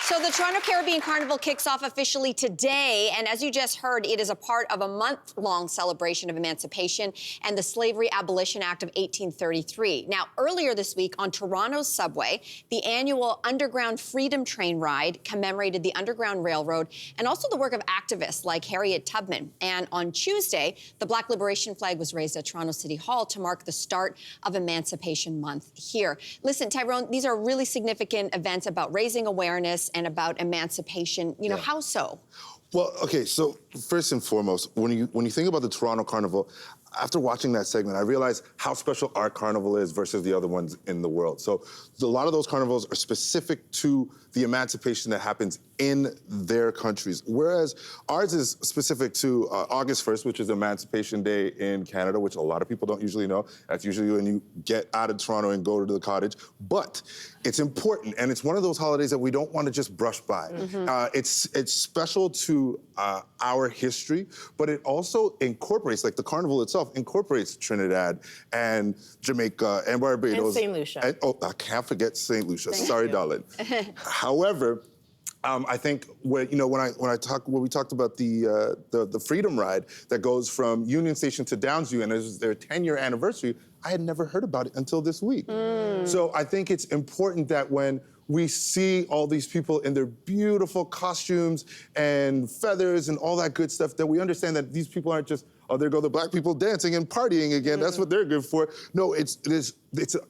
So the Toronto Caribbean Carnival kicks off officially today, and as you just heard, it is a part of a month-long celebration of emancipation and the Slavery Abolition Act of 1833. Now, earlier this week on Toronto's subway, the annual Underground Freedom Train ride commemorated the Underground Railroad and also the work of activists like Harriet Tubman. And on Tuesday, the Black Liberation flag was raised at Toronto City Hall to mark the start of Emancipation Month here. Listen, Tyrone, these are really significant events about raising awareness and about emancipation. You know, how so? Well, okay, so first and foremost, when you think about the Toronto Carnival, after watching that segment, I realized how special our carnival is versus the other ones in the world. So a lot of those carnivals are specific to the emancipation that happens in their countries, whereas ours is specific to August 1st, which is Emancipation Day in Canada, which a lot of people don't usually know. That's usually when you get out of Toronto and go to the cottage. But it's important, and it's one of those holidays that we don't want to just brush by. It's special to our history, but it also incorporates, like the carnival itself, incorporates Trinidad and Jamaica and Barbados. And St. Lucia. And, oh, I can't forget St. Lucia. Sorry, darling. However, I think when we talked about the Freedom Ride that goes from Union Station to Downsview, and it was their 10-year anniversary, I had never heard about it until this week. So I think it's important that when we see all these people in their beautiful costumes and feathers and all that good stuff, that we understand that these people aren't just, oh, there go the black people dancing and partying again. That's what they're good for. No, it's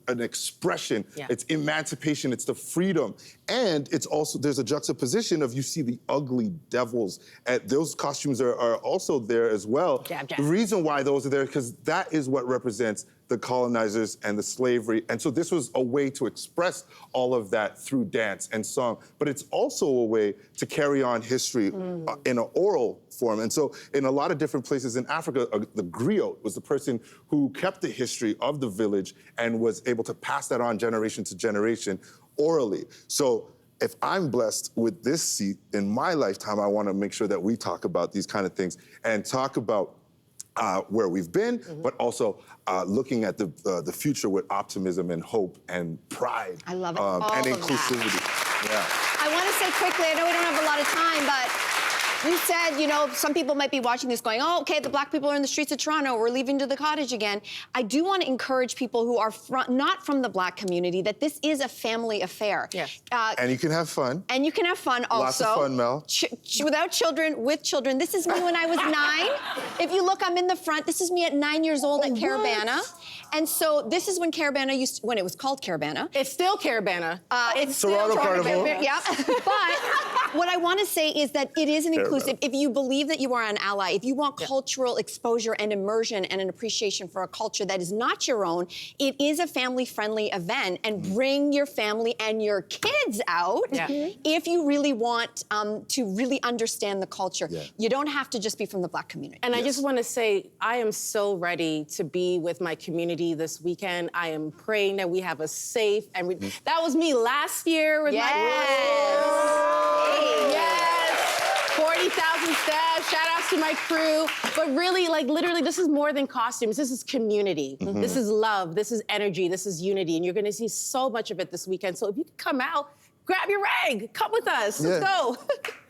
an expression. It's emancipation. It's the freedom. And it's also, there's a juxtaposition of, you see the ugly devils. And those costumes are also there as well. Jab, jab. The reason why those are there, because that is what represents the colonizers and the slavery. And so this was a way to express all of that through dance and song. But it's also a way to carry on history in an oral form. And so in a lot of different places in Africa, the griot was the person who kept the history of the village and was able to pass that on generation to generation orally. So if I'm blessed with this seat in my lifetime, I want to make sure that we talk about these kind of things and talk about where we've been, but also looking at the future with optimism and hope and pride. I love it. And inclusivity. Yeah. I want to say quickly, I know we don't have a lot of time, but you said, you know, some people might be watching this going, oh, okay, the black people are in the streets of Toronto, we're leaving to the cottage again. I do want to encourage people who are not from the black community that this is a family affair. Yes. And you can have fun. And you can have fun also. Lots of fun, Mel. Without children, with children. This is me when I was 9. If you look, I'm in the front. This is me at 9 years old at Caravana. And so this is when Caravana when it was called Caravana. It's still Caravana. It's still Toronto Carnival. Yeah. But what I want to say is that it is an inclusive. If you believe that you are an ally, if you want cultural exposure and immersion and an appreciation for a culture that is not your own, it is a family-friendly event. And bring your family and your kids out if you really want to really understand the culture. You don't have to just be from the black community. And I just want to say, I am so ready to be with my community this weekend. I am praying that we have a safe and that was me last year with my crew. Yes. 40,000 staff. Shout outs to my crew. But really, like literally, this is more than costumes. This is community. This is love. This is energy. This is unity. And you're going to see so much of it this weekend. So if you can come out, grab your rag, come with us, let's go.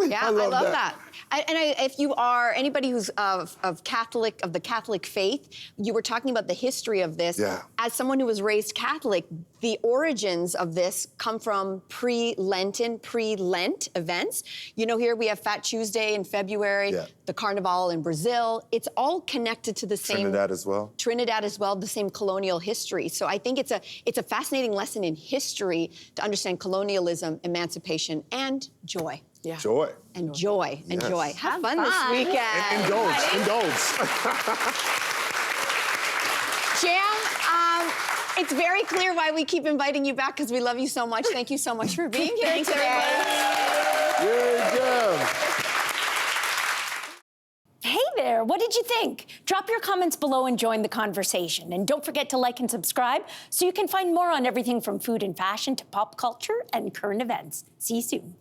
Yeah, I love that. If you are anybody who's of the Catholic faith, you were talking about the history of this. As someone who was raised Catholic, the origins of this come from pre-Lent events. You know, here we have Fat Tuesday in February, the Carnival in Brazil. It's all connected to the same Trinidad as well. Trinidad as well, the same colonial history. So I think it's a fascinating lesson in history to understand colonialism, emancipation, and joy. Joy. And joy. And joy. Have fun this weekend. Indulge. Jam, it's very clear why we keep inviting you back, because we love you so much. Thank you so much for being here. Thanks, everybody. Yay, Jam. Hey there, what did you think? Drop your comments below and join the conversation. And don't forget to like and subscribe so you can find more on everything from food and fashion to pop culture and current events. See you soon.